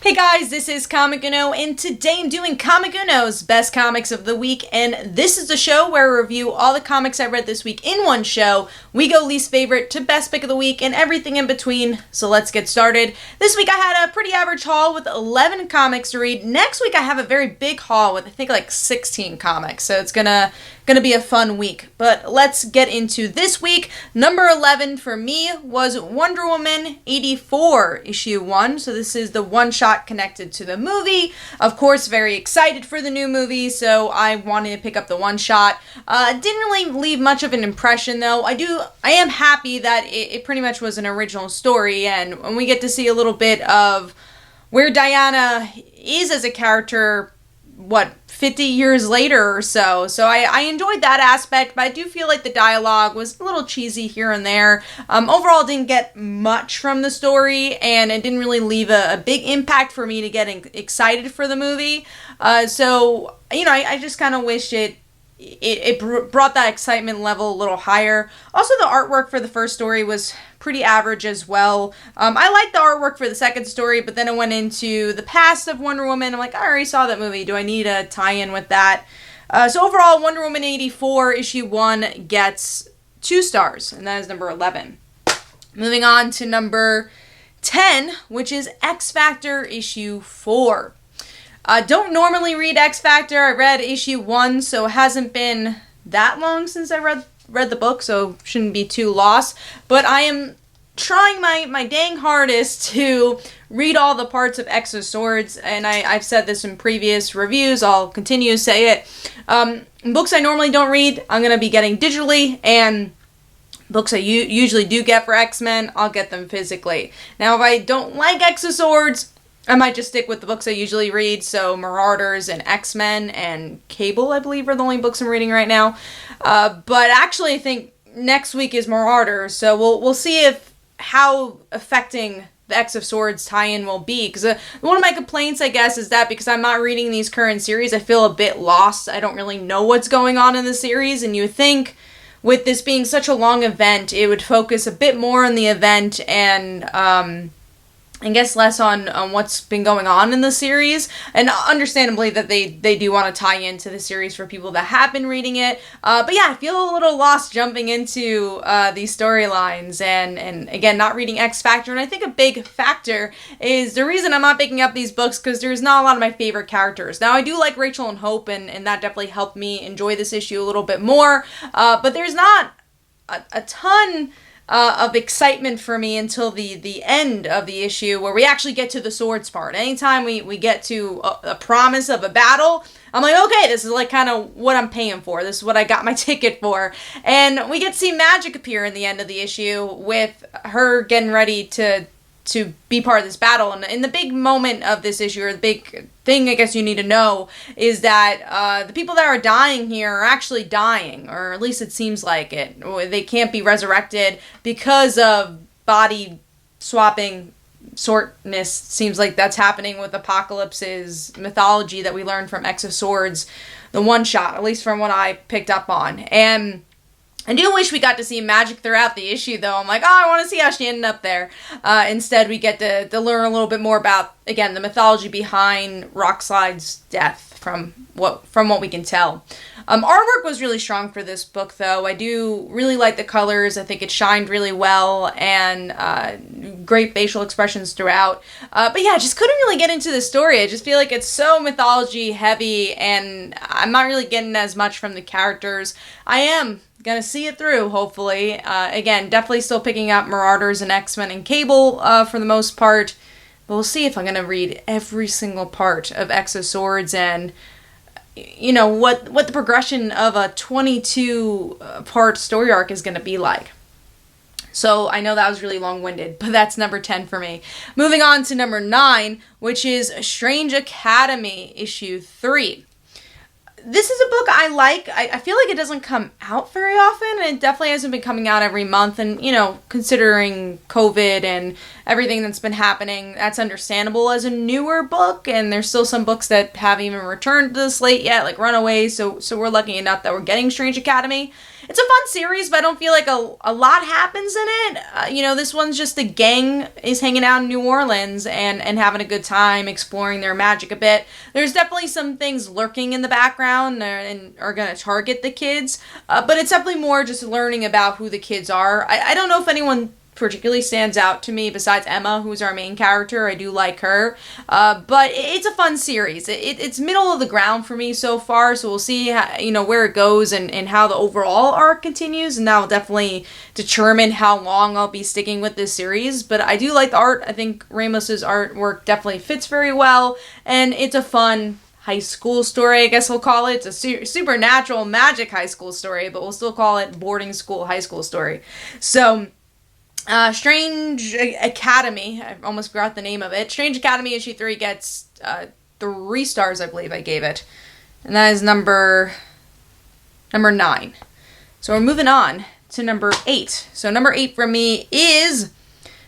Hey guys, this is Comic Uno, and today I'm doing Comic Uno's Best Comics of the Week, and this is the show where we review all the comics I read this week in one show. We go least favorite to best pick of the week and everything in between, so let's get started. This week I had a pretty average haul with 11 comics to read. Next week I have a very big haul with I think like 16 comics, so it's gonna be a fun week. But let's get into this week. Number 11 for me was Wonder Woman 84 issue 1, so this is the one-shot connected to the movie. Of course, very excited for the new movie, so I wanted to pick up the one-shot. Didn't really leave much of an impression, though. I am happy that it pretty much was an original story, and we get to see a little bit of where Diana is as a character, 50 years later or so. So I enjoyed that aspect, but I do feel like the dialogue was a little cheesy here and there. Overall, didn't get much from the story, and it didn't really leave a big impact for me to get excited for the movie. So, I just kind of wish it brought that excitement level a little higher. Also, the artwork for the first story was pretty average as well. I liked the artwork for the second story, but then it went into the past of Wonder Woman. I'm like, I already saw that movie. Do I need a tie-in with that? So overall, Wonder Woman 84 issue 1 gets 2 stars, and that is number 11. Moving on to number 10, which is X Factor issue 4. Don't normally read X Factor. I read issue 1, so it hasn't been that long since I read the book, so shouldn't be too lost. But I am trying my dang hardest to read all the parts of X of Swords, and I've said this in previous reviews. I'll continue to say it. Books I normally don't read, I'm going to be getting digitally, and books I usually do get for X-Men, I'll get them physically. Now, if I don't like X of Swords, I might just stick with the books I usually read, so Marauders and X-Men and Cable, I believe, are the only books I'm reading right now. But actually, I think next week is Marauders, so we'll see how affecting the X of Swords tie-in will be. Because one of my complaints, I guess, is that because I'm not reading these current series, I feel a bit lost. I don't really know what's going on in the series, and you would think with this being such a long event, it would focus a bit more on the event and I guess less on what's been going on in the series, and understandably that they do want to tie into the series for people that have been reading it, but yeah, I feel a little lost jumping into these storylines, and again, not reading X Factor, and I think a big factor is the reason I'm not picking up these books, because there's not a lot of my favorite characters. Now, I do like Rachel and Hope, and that definitely helped me enjoy this issue a little bit more, but there's not a ton of excitement for me until the end of the issue, where we actually get to the swords part. Anytime we get to a promise of a battle, I'm like, okay, this is like kind of what I'm paying for. This is what I got my ticket for. And we get to see Magic appear in the end of the issue with her getting ready to be part of this battle. And the big moment of this issue, or the big thing I guess you need to know, is that the people that are dying here are actually dying, or at least it seems like it. They can't be resurrected because of body swapping sortness. Seems like that's happening with Apocalypse's mythology that we learned from X of Swords, the one-shot, at least from what I picked up on. And I do wish we got to see Magic throughout the issue, though. I'm like, I want to see how she ended up there. Instead, we get to learn a little bit more about, again, the mythology behind Rockslide's death, from what we can tell. Artwork was really strong for this book, though. I do really like the colors. I think it shined really well, and great facial expressions throughout. But yeah, I just couldn't really get into the story. I just feel like it's so mythology heavy, and I'm not really getting as much from the characters. I am gonna see it through, hopefully. Again, definitely still picking up Marauders and X-Men and Cable for the most part. But we'll see if I'm gonna read every single part of X of Swords, and what the progression of a 22 part story arc is gonna be like. So I know that was really long-winded, but that's number 10 for me. Moving on to number 9, which is Strange Academy issue 3. This is a book I like. I feel like it doesn't come out very often, and it definitely hasn't been coming out every month, and, considering COVID and everything that's been happening, that's understandable as a newer book, and there's still some books that haven't even returned to the slate yet, like Runaways, so we're lucky enough that we're getting Strange Academy. it's a fun series, but I don't feel like a lot happens in it. This one's just the gang is hanging out in New Orleans and having a good time exploring their magic a bit. There's definitely some things lurking in the background and are going to target the kids, but it's definitely more just learning about who the kids are. I don't know if anyone particularly stands out to me besides Emma, who's our main character. I do like her, but it's a fun series. It's middle of the ground for me so far, so we'll see how, where it goes and how the overall arc continues, and that will definitely determine how long I'll be sticking with this series. But I do like the art. I think Ramos's artwork definitely fits very well, and it's a fun high school story, I guess we'll call it. It's a supernatural magic high school story, but we'll still call it boarding school high school story. So Strange Academy, I almost forgot the name of it. Strange Academy issue 3 gets 3 stars, I believe I gave it. And that is number 9. So we're moving on to number 8. So number 8 for me is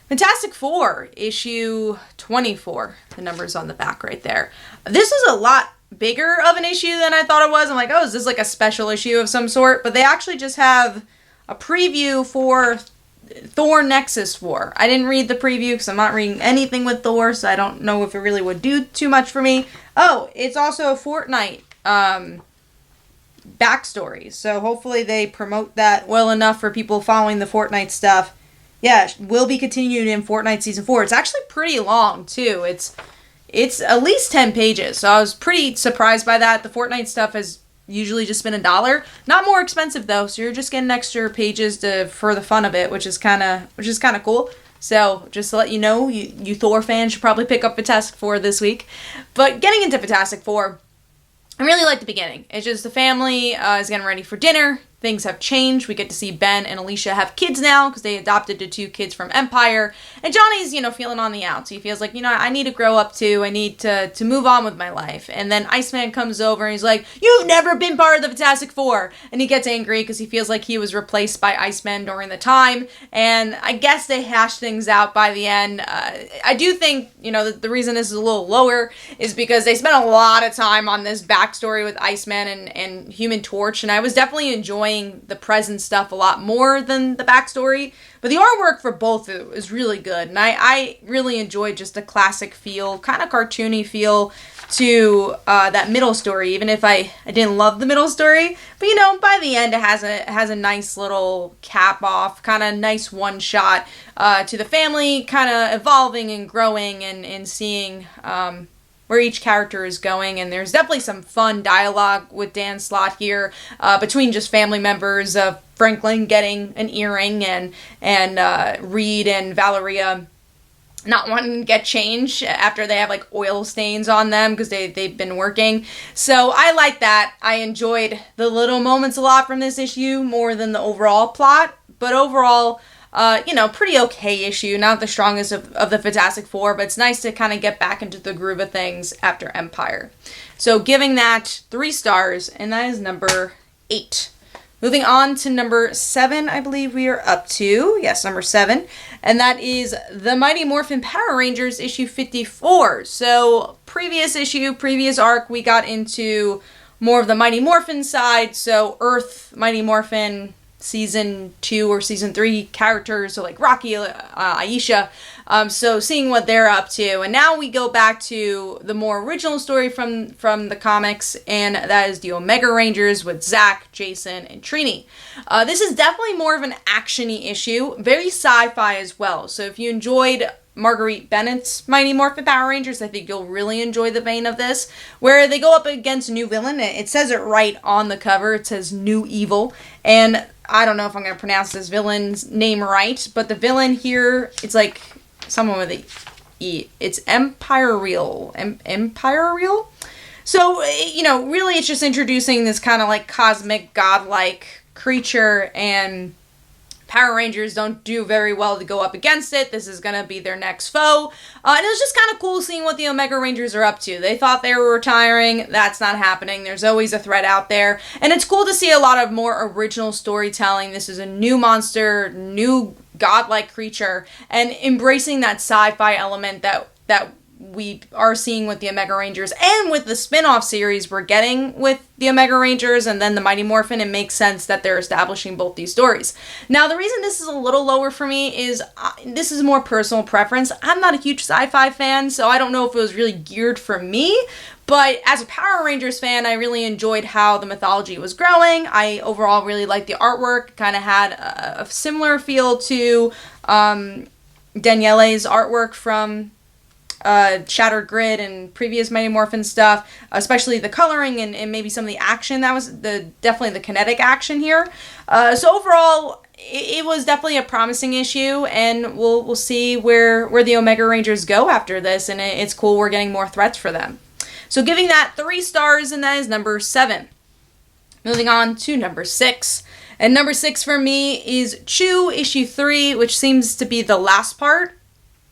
Fantastic Four, issue 24. The number's on the back right there. This is a lot bigger of an issue than I thought it was. I'm like, oh, is this like a special issue of some sort? But they actually just have a preview for Thor Nexus War. I didn't read the preview because I'm not reading anything with Thor, so I don't know if it really would do too much for me. Oh, it's also a Fortnite backstory, so hopefully they promote that well enough for people following the Fortnite stuff. Yeah, will be continued in Fortnite Season 4. It's actually pretty long, too. It's at least 10 pages, so I was pretty surprised by that. The Fortnite stuff has usually just been $1. Not more expensive though, so you're just getting extra pages for the fun of it, which is kind of cool. So just to let you know, you Thor fans should probably pick up Fantastic Four this week. But getting into Fantastic Four, I really like the beginning. It's just the family is getting ready for dinner. Things have changed. We get to see Ben and Alicia have kids now because they adopted the 2 kids from Empire. And Johnny's, feeling on the outs. He feels like, I need to grow up too. I need to move on with my life. And then Iceman comes over and he's like, you've never been part of the Fantastic Four. And he gets angry because he feels like he was replaced by Iceman during the time. And I guess they hash things out by the end. I do think, the reason this is a little lower is because they spent a lot of time on this backstory with Iceman and Human Torch. And I was definitely enjoying the present stuff a lot more than the backstory, but the artwork for both is really good, and I really enjoyed just the classic feel, kind of cartoony feel to that middle story, even if I didn't love the middle story. But by the end it has a nice little cap off, kind of nice one shot to the family kind of evolving and growing and seeing where each character is going, and there's definitely some fun dialogue with Dan Slott here between just family members of Franklin getting an earring and Reed and Valeria not wanting to get changed after they have like oil stains on them because they've been working. So I like that. I enjoyed the little moments a lot from this issue more than the overall plot, but overall pretty okay issue. Not the strongest of the Fantastic Four, but it's nice to kind of get back into the groove of things after Empire. So giving that 3 stars, and that is number 8. Moving on to number 7, I believe we are up to. Yes, number 7. And that is The Mighty Morphin Power Rangers issue 54. So previous arc, we got into more of the Mighty Morphin side. So Earth, Mighty Morphin, Season 2 or Season 3 characters, so like Rocky, Aisha, so seeing what they're up to. And now we go back to the more original story from the comics, and that is the Omega Rangers with Zack, Jason, and Trini. This is definitely more of an action-y issue, very sci-fi as well. So if you enjoyed Marguerite Bennett's Mighty Morphin Power Rangers, I think you'll really enjoy the vein of this, where they go up against a new villain. It says it right on the cover. It says New Evil, and I don't know if I'm going to pronounce this villain's name right, but the villain here, it's like someone with a E. It's Empire Real. Empire Real? So, really it's just introducing this kind of like cosmic godlike creature, and Power Rangers don't do very well to go up against it. This is going to be their next foe. And it was just kind of cool seeing what the Omega Rangers are up to. They thought they were retiring. That's not happening. There's always a threat out there. And it's cool to see a lot of more original storytelling. This is a new monster, new godlike creature, and embracing that sci-fi element that we are seeing with the Omega Rangers and with the spin-off series we're getting with the Omega Rangers and then the Mighty Morphin, it makes sense that they're establishing both these stories. Now, the reason this is a little lower for me is this is more personal preference. I'm not a huge sci-fi fan, so I don't know if it was really geared for me, but as a Power Rangers fan, I really enjoyed how the mythology was growing. I overall really liked the artwork. Kind of had a similar feel to Daniele's artwork from Shattered Grid and previous Mighty Morphin stuff, especially the coloring and maybe some of the action. That was definitely the kinetic action here. So overall, it was definitely a promising issue, and we'll see where the Omega Rangers go after this, and it's cool we're getting more threats for them. So giving that 3 stars, and that is number 7. Moving on to number 6. And number 6 for me is Chew issue 3, which seems to be the last part.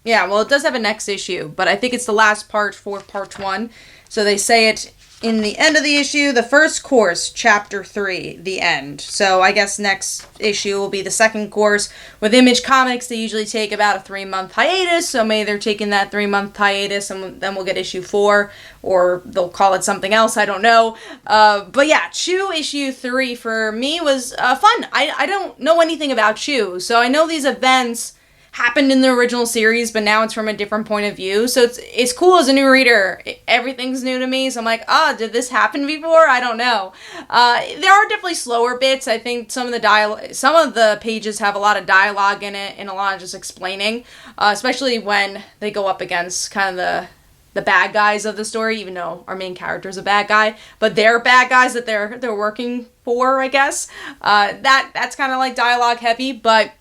Yeah, well, it does have a next issue, but I think it's the last part for part 1. So they say it in the end of the issue, the first course, chapter 3, the end. So I guess next issue will be the second course. With Image Comics, they usually take about a 3-month hiatus, so maybe they're taking that 3-month hiatus and then we'll get issue 4, or they'll call it something else, I don't know. But yeah, Chew issue 3 for me was fun. I don't know anything about Chew, so I know these events happened in the original series, but now it's from a different point of view. So it's cool as a new reader. Everything's new to me, so I'm like, did this happen before? I don't know. There are definitely slower bits. I think some of the pages have a lot of dialogue in it and a lot of just explaining, especially when they go up against kind of the bad guys of the story, even though our main character is a bad guy, but they're bad guys that they're working for, I guess. That's kind of like dialogue heavy, but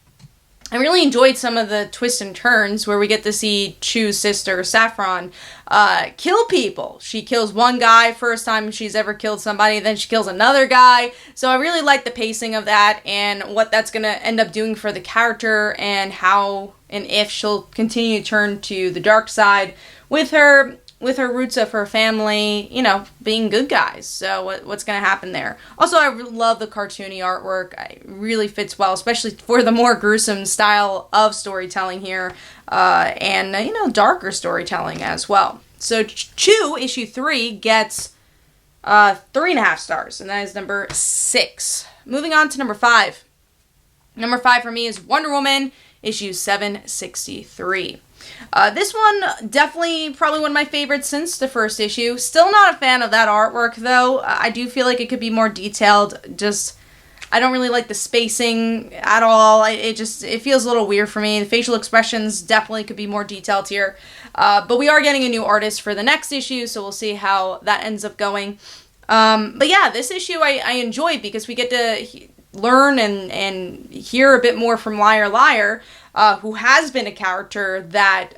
I really enjoyed some of the twists and turns where we get to see Chew's sister, Saffron, kill people. She kills one guy, first time she's ever killed somebody, then she kills another guy. So I really like the pacing of that and what that's going to end up doing for the character and how and if she'll continue to turn to the dark side with her roots of her family, being good guys. So what's going to happen there? Also, I love the cartoony artwork. It really fits well, especially for the more gruesome style of storytelling here, and darker storytelling as well. So Chew issue 3 gets 3.5 stars, and that is number 6. Moving on to number 5. Number 5 for me is Wonder Woman issue 763. This one, definitely probably one of my favorites since the first issue. Still not a fan of that artwork, though. I do feel like it could be more detailed. I don't really like the spacing at all. It feels a little weird for me. The facial expressions definitely could be more detailed here. But we are getting a new artist for the next issue, so we'll see how that ends up going. But yeah, this issue I enjoyed because we get to learn and hear a bit more from Liar Liar, who has been a character that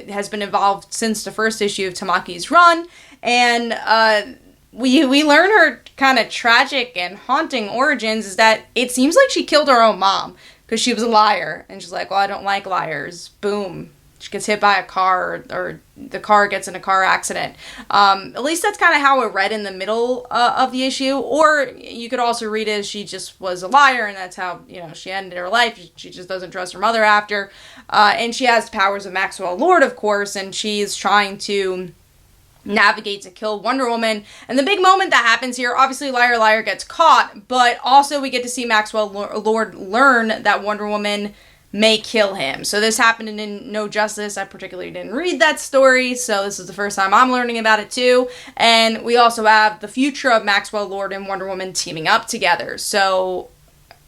has been involved since the first issue of Tamaki's run, and we learn her kind of tragic and haunting origins is that it seems like she killed her own mom because she was a liar, and she's like, well, I don't like liars. Boom. She gets hit by a car, or the car gets in a car accident. At least that's kind of how it read in the middle of the issue. Or you could also read it as she just was a liar, and that's how, she ended her life. She just doesn't trust her mother after. And she has the powers of Maxwell Lord, of course, and she's trying to navigate to kill Wonder Woman. And the big moment that happens here, obviously Liar Liar gets caught, but also we get to see Maxwell Lord learn that Wonder Woman may kill him. So this happened in No Justice. I particularly didn't read that story, so this is the first time I'm learning about it too. And we also have the future of Maxwell Lord and Wonder Woman teaming up together. So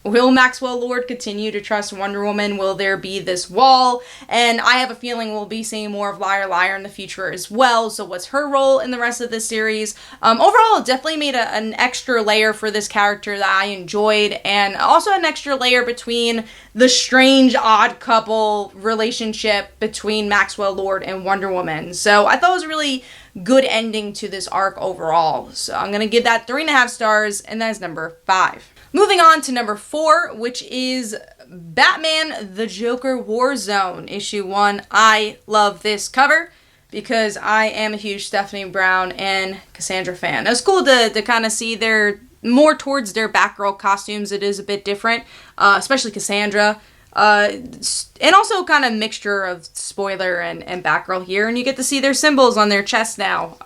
will Maxwell Lord continue to trust Wonder Woman? Will there be this wall? And I have a feeling we'll be seeing more of Liar Liar in the future as well. So what's her role in the rest of this series? Overall, it definitely made an extra layer for this character that I enjoyed, and also an extra layer between the strange, odd couple relationship between Maxwell Lord and Wonder Woman. So I thought it was a really good ending to this arc overall. So I'm going to give that 3.5 stars, and that is number 5. Moving on to number 4, which is Batman the Joker Warzone, issue 1. I love this cover because I am a huge Stephanie Brown and Cassandra fan. It was cool to kind of see their more towards their Batgirl costumes. It is a bit different, especially Cassandra. And also kind of mixture of spoiler and Batgirl here, and you get to see their symbols on their chest now.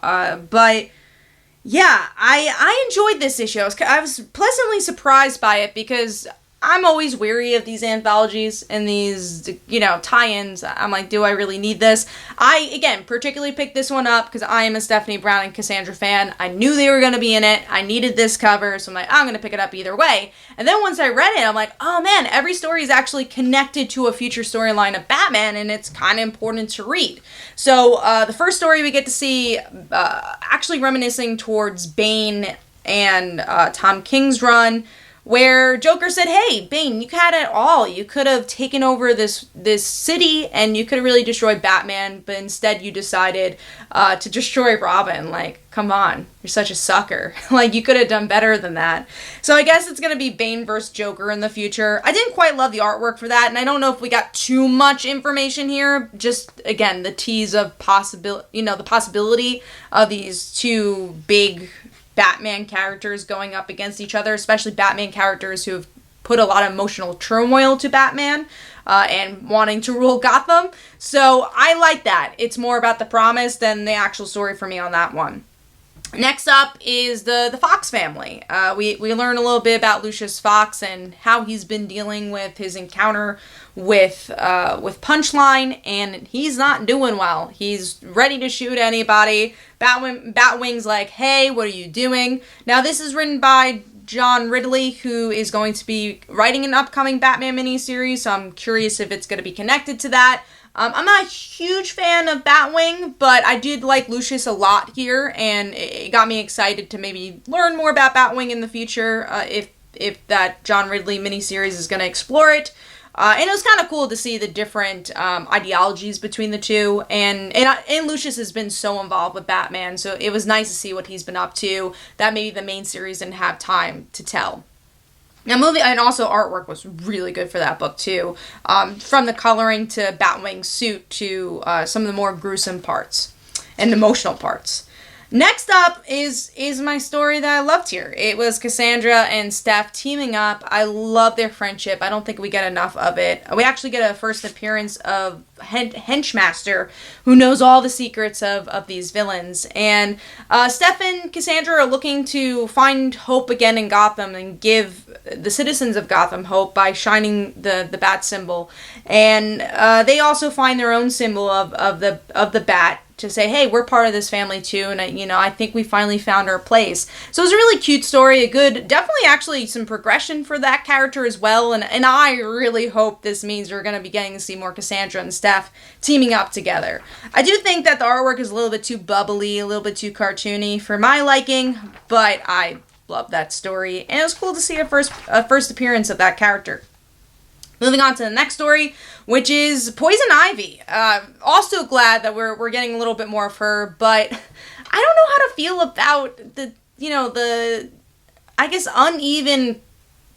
But yeah, I enjoyed this issue. I was pleasantly surprised by it because I'm always weary of these anthologies and these, tie-ins. I'm like, do I really need this? I, again, particularly picked this one up because I am a Stephanie Brown and Cassandra fan. I knew they were going to be in it. I needed this cover, so I'm like, I'm going to pick it up either way. And then once I read it, I'm like, oh man, every story is actually connected to a future storyline of Batman, and it's kind of important to read. So the first story we get to see actually reminiscing towards Bane and Tom King's run, where Joker said, hey, Bane, you had it all. You could have taken over this city, and you could have really destroyed Batman, but instead you decided to destroy Robin. Like, come on, you're such a sucker. Like, you could have done better than that. So I guess it's going to be Bane versus Joker in the future. I didn't quite love the artwork for that, and I don't know if we got too much information here. Just, again, the tease of the possibility of these two big Batman characters going up against each other, especially Batman characters who have put a lot of emotional turmoil to Batman and wanting to rule Gotham. So I like that. It's more about the promise than the actual story for me on that one. Next up is the Fox family. We learn a little bit about Lucius Fox and how he's been dealing with his encounter with Punchline, and he's not doing well. He's ready to shoot anybody. Batwing's like, hey, what are you doing? Now, this is written by John Ridley, who is going to be writing an upcoming Batman miniseries, so I'm curious if it's going to be connected to that. I'm not a huge fan of Batwing, but I did like Lucius a lot here, and it got me excited to maybe learn more about Batwing in the future, if that John Ridley miniseries is going to explore it. And it was kind of cool to see the different ideologies between the two, and Lucius has been so involved with Batman, so it was nice to see what he's been up to that maybe the main series didn't have time to tell. Now, and also artwork was really good for that book, too. From the coloring to Batwing's suit to some of the more gruesome parts and emotional parts. Next up is my story that I loved here. It was Cassandra and Steph teaming up. I love their friendship. I don't think we get enough of it. We actually get a first appearance of Henchmaster, who knows all the secrets of these villains. And Steph and Cassandra are looking to find hope again in Gotham and give the citizens of Gotham hope by shining the bat symbol. And they also find their own symbol of the bat, to say, hey, we're part of this family too, and I think we finally found our place. So it was a really cute story, definitely actually some progression for that character as well, and I really hope this means we're going to be getting to see more Cassandra and Steph teaming up together. I do think that the artwork is a little bit too bubbly, a little bit too cartoony for my liking, but I love that story, and it was cool to see a first appearance of that character. Moving on to the next story, which is Poison Ivy. Also glad that we're getting a little bit more of her, but I don't know how to feel about the I guess uneven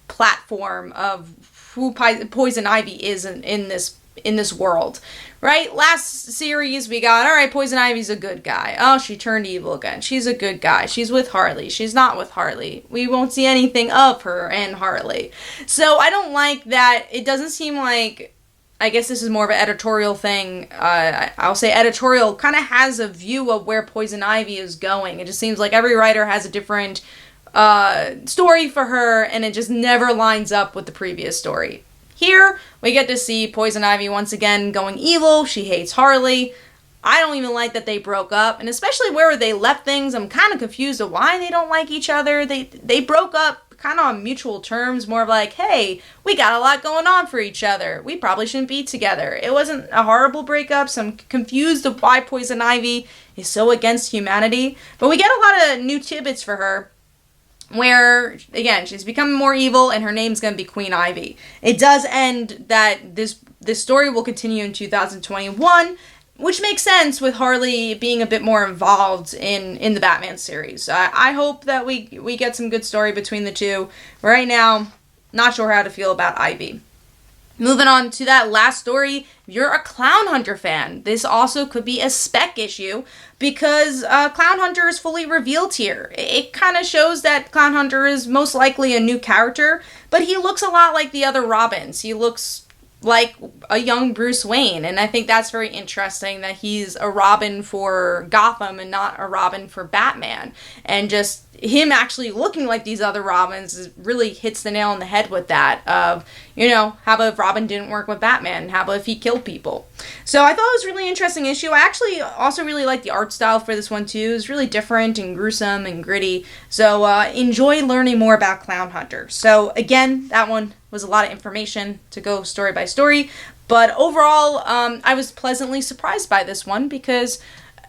platform of who Poison Ivy is in this world. Right? Last series we got, alright, Poison Ivy's a good guy. Oh, she turned evil again. She's a good guy. She's with Harley. She's not with Harley. We won't see anything of her and Harley. So I don't like that. It doesn't seem like, I guess this is more of an editorial thing. I'll say editorial kind of has a view of where Poison Ivy is going. It just seems like every writer has a different story for her, and it just never lines up with the previous story. Here, we get to see Poison Ivy once again going evil. She hates Harley. I don't even like that they broke up, and especially where they left things, I'm kind of confused of why they don't like each other. They broke up kind of on mutual terms, more of like, hey, we got a lot going on for each other. We probably shouldn't be together. It wasn't a horrible breakup, so I'm confused of why Poison Ivy is so against humanity. But we get a lot of new tidbits for her, where, again, she's becoming more evil, and her name's going to be Queen Ivy. It does end that this story will continue in 2021, which makes sense with Harley being a bit more involved in the Batman series. I hope that we get some good story between the two. Right now, not sure how to feel about Ivy. Moving on to that last story, if you're a Clown Hunter fan, this also could be a spec issue because Clown Hunter is fully revealed here. It kind of shows that Clown Hunter is most likely a new character, but he looks a lot like the other Robins. He looks like a young Bruce Wayne. And I think that's very interesting that he's a Robin for Gotham and not a Robin for Batman. And just him actually looking like these other Robins really hits the nail on the head with that of, how about if Robin didn't work with Batman? How about if he killed people? So I thought it was a really interesting issue. I actually also really like the art style for this one too. It's really different and gruesome and gritty. So enjoy learning more about Clown Hunter. So again, that one was a lot of information to go story by story. But overall, I was pleasantly surprised by this one because,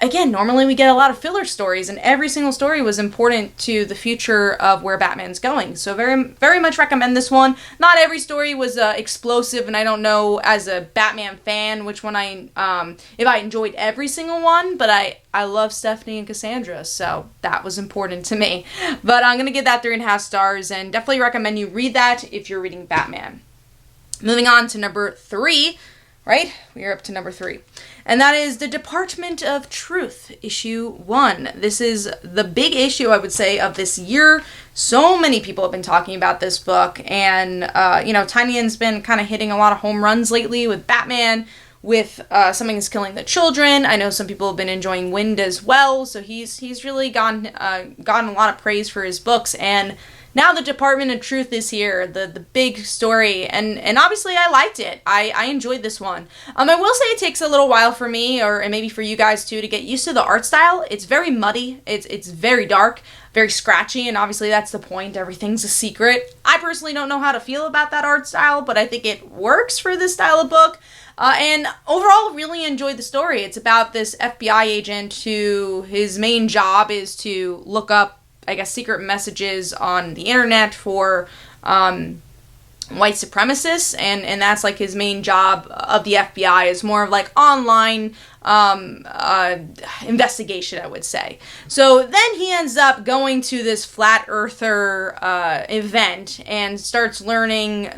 again, normally we get a lot of filler stories, and every single story was important to the future of where Batman's going. So very, very much recommend this one. Not every story was explosive, and I don't know as a Batman fan which one if I enjoyed every single one, but I love Stephanie and Cassandra, so that was important to me. But I'm going to give that 3.5 stars, and definitely recommend you read that if you're reading Batman. Moving on to number 3, right? We are up to number 3. And that is The Department of Truth, issue 1. This is the big issue, I would say, of this year. So many people have been talking about this book. And, Tynion's been kind of hitting a lot of home runs lately with Batman, with Something is Killing the Children. I know some people have been enjoying Wind as well. So he's really gotten a lot of praise for his books. And now The Department of Truth is here, the big story, and obviously I liked it. I enjoyed this one. I will say it takes a little while for me, and maybe for you guys too, to get used to the art style. It's very muddy, it's very dark, very scratchy, and obviously that's the point. Everything's a secret. I personally don't know how to feel about that art style, but I think it works for this style of book. And overall, really enjoyed the story. It's about this FBI agent who his main job is to look up, I guess, secret messages on the internet for white supremacists, and that's like his main job of the FBI is more of like online investigation, I would say. So then he ends up going to this flat earther event and starts learning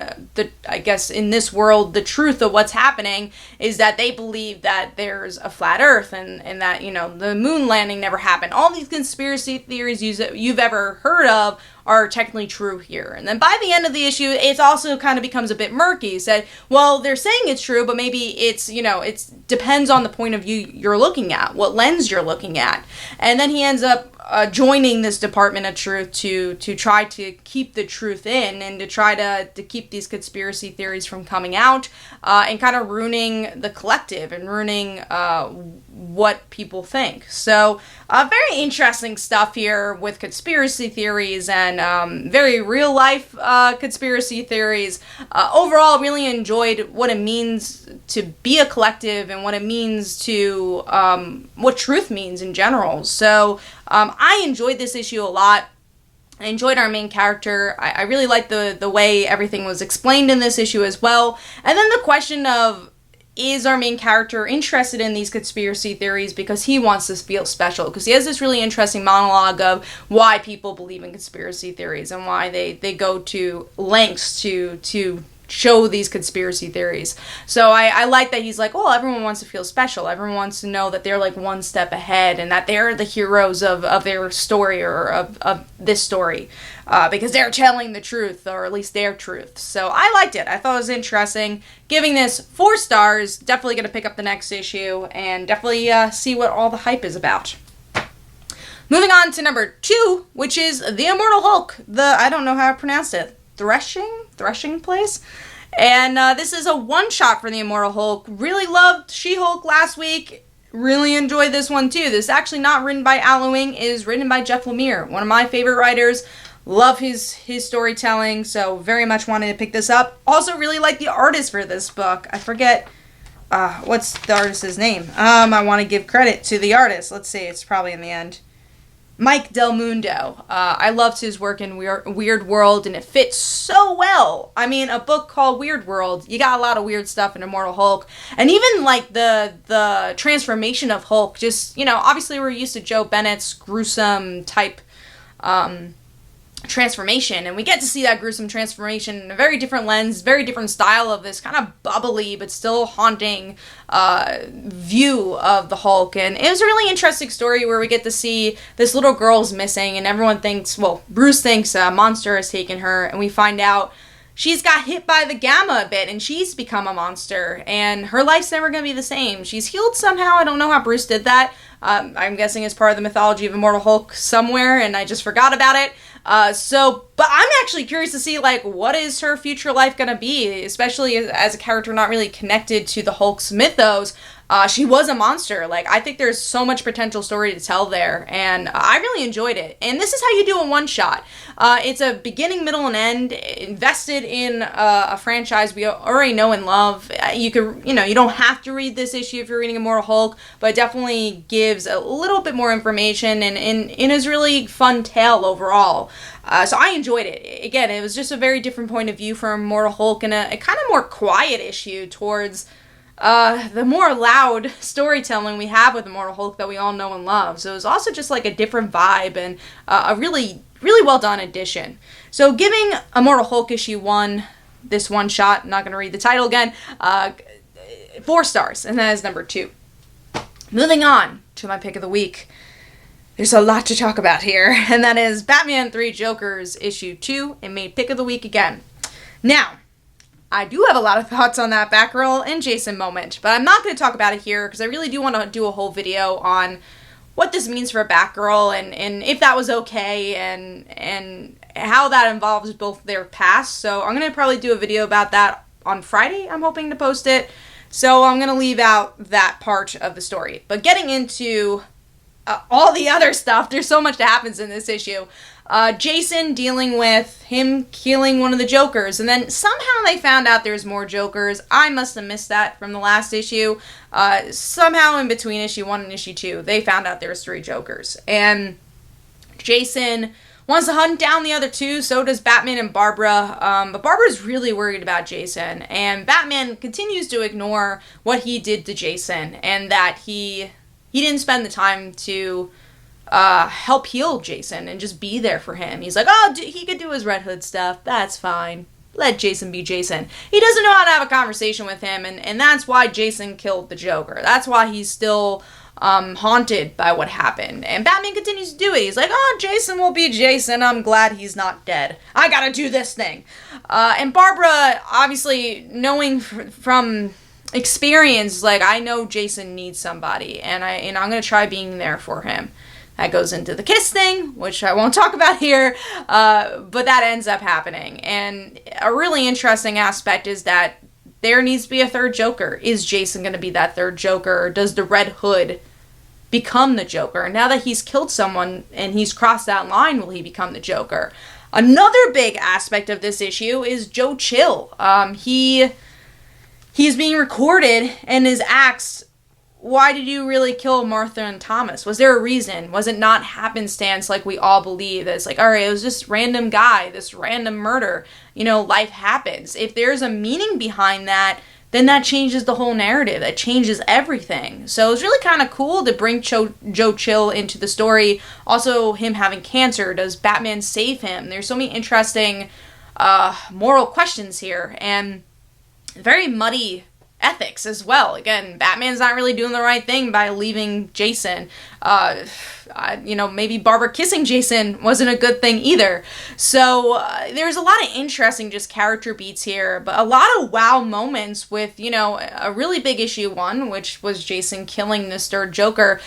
I guess in this world, the truth of what's happening is that they believe that there's a flat earth and that, the moon landing never happened. All these conspiracy theories you've ever heard of are technically true here. And then by the end of the issue, it also kind of becomes a bit murky. Said, well, they're saying it's true, but maybe it's, it depends on the point of view you're looking at, what lens you're looking at. And then he ends up joining this Department of Truth to try to keep the truth in and to try to keep these conspiracy theories from coming out and kind of ruining the collective and ruining what people think. So very interesting stuff here with conspiracy theories and very real life conspiracy theories. Overall, really enjoyed what it means to be a collective and what it means to what truth means in general. So I enjoyed this issue a lot. I enjoyed our main character. I really liked the way everything was explained in this issue as well. And then the question of, is our main character interested in these conspiracy theories because he wants to feel special? Because he has this really interesting monologue of why people believe in conspiracy theories and why they go to lengths to show these conspiracy theories. So I like that he's like, well, everyone wants to feel special. Everyone wants to know that they're like one step ahead and that they're the heroes of their story or of this story because they're telling the truth, or at least their truth. So I liked it. I thought it was interesting. Giving this 4 stars. Definitely going to pick up the next issue and definitely see what all the hype is about. Moving on to number 2, which is The Immortal Hulk. I don't know how I pronounced it. Threshing place. And this is a one-shot for the Immortal Hulk. Really loved She-Hulk last week. Really enjoyed this one too. This is actually not written by Al Ewing. It is written by Jeff Lemire, one of my favorite writers. Love his storytelling, so very much wanted to pick this up. Also really like the artist for this book. I forget what's the artist's name. I want to give credit to the artist. Let's see, it's probably in the end. Mike Del Mundo. I loved his work in Weird World, and it fits so well. I mean, a book called Weird World, you got a lot of weird stuff in Immortal Hulk. And even, like, the transformation of Hulk, just, obviously we're used to Joe Bennett's gruesome type transformation, and we get to see that gruesome transformation in a very different lens, very different style of this kind of bubbly but still haunting view of the Hulk. And it was a really interesting story where we get to see this little girl's missing, and everyone thinks, well, Bruce thinks a monster has taken her, and we find out she's got hit by the gamma a bit and she's become a monster and her life's never going to be the same. She's healed somehow. I don't know how Bruce did that. I'm guessing it's part of the mythology of Immortal Hulk somewhere and I just forgot about it. But I'm actually curious to see, like, what is her future life going to be, especially as a character not really connected to the Hulk's mythos. She was a monster. Like, I think there's so much potential story to tell there, and I really enjoyed it. And this is how you do a one-shot. It's a beginning, middle, and end, invested in a franchise we already know and love. You don't have to read this issue if you're reading Immortal Hulk, but it definitely gives a little bit more information and is a really fun tale overall. So I enjoyed it. Again, it was just a very different point of view from Immortal Hulk and a kind of more quiet issue towards the more loud storytelling we have with Immortal Hulk that we all know and love. So it was also just like a different vibe and a really, really well done addition. So giving Immortal Hulk issue 1, this one shot, I'm not going to read the title again, 4 stars, and that is number 2. Moving on to my pick of the week. There's a lot to talk about here, and that is Batman 3 Jokers issue 2, and made pick of the week again. Now, I do have a lot of thoughts on that Batgirl and Jason moment, but I'm not going to talk about it here because I really do want to do a whole video on what this means for Batgirl and if that was okay and how that involves both their past. So I'm going to probably do a video about that on Friday. I'm hoping to post it. So I'm going to leave out that part of the story. But getting into all the other stuff, there's so much that happens in this issue. Jason dealing with him killing one of the Jokers, and then somehow they found out there's more Jokers. I must have missed that from the last issue. Somehow in between issue 1 and issue 2, they found out there's 3 Jokers. And Jason wants to hunt down the other 2, so does Batman and Barbara. But Barbara's really worried about Jason, and Batman continues to ignore what he did to Jason, and that he didn't spend the time to help heal Jason and just be there for him. He's like, oh, he could do his Red Hood stuff. That's fine. Let Jason be Jason. He doesn't know how to have a conversation with him, and that's why Jason killed the Joker. That's why he's still haunted by what happened. And Batman continues to do it. He's like, oh, Jason will be Jason. I'm glad he's not dead. I gotta do this thing. And Barbara, obviously, knowing from experience, like, I know Jason needs somebody, and I'm gonna try being there for him. That goes into the kiss thing, which I won't talk about here, but that ends up happening. And a really interesting aspect is that there needs to be a 3rd Joker. Is Jason going to be that 3rd Joker, or does the Red Hood become the Joker? And now that he's killed someone and he's crossed that line, will he become the Joker? Another big aspect of this issue is Joe Chill. He's being recorded and is asked, why did you really kill Martha and Thomas? Was there a reason? Was it not happenstance like we all believe? It's like, all right, it was just random guy, this random murder. Life happens. If there's a meaning behind that, then that changes the whole narrative. That changes everything. So it's really kind of cool to bring Joe Chill into the story. Also, him having cancer. Does Batman save him? There's so many interesting moral questions here. And very muddy ethics as well. Again, Batman's not really doing the right thing by leaving Jason. Maybe Barbara kissing Jason wasn't a good thing either. So there's a lot of interesting just character beats here, but a lot of wow moments with, a really big issue 1, which was Jason killing this 3rd Joker.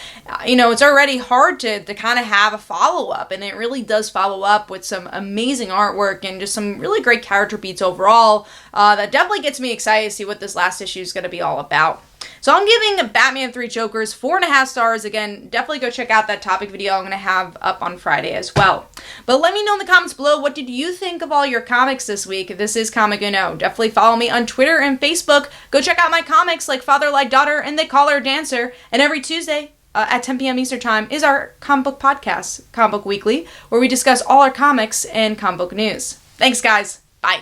It's already hard to kind of have a follow-up, and it really does follow up with some amazing artwork and just some really great character beats overall. That definitely gets me excited to see what this last issue is going to be all about. So I'm giving Batman 3 Jokers 4.5 stars. Again, definitely go check out that topic video I'm going to have up on Friday as well. But let me know in the comments below, what did you think of all your comics this week? This is Comic Uno. Definitely follow me on Twitter and Facebook. Go check out my comics like Father Like Daughter and They Call Her a Dancer. And every Tuesday at 10 p.m. Eastern Time is our comic book podcast, Comic Book Weekly, where we discuss all our comics and comic book news. Thanks, guys. Bye.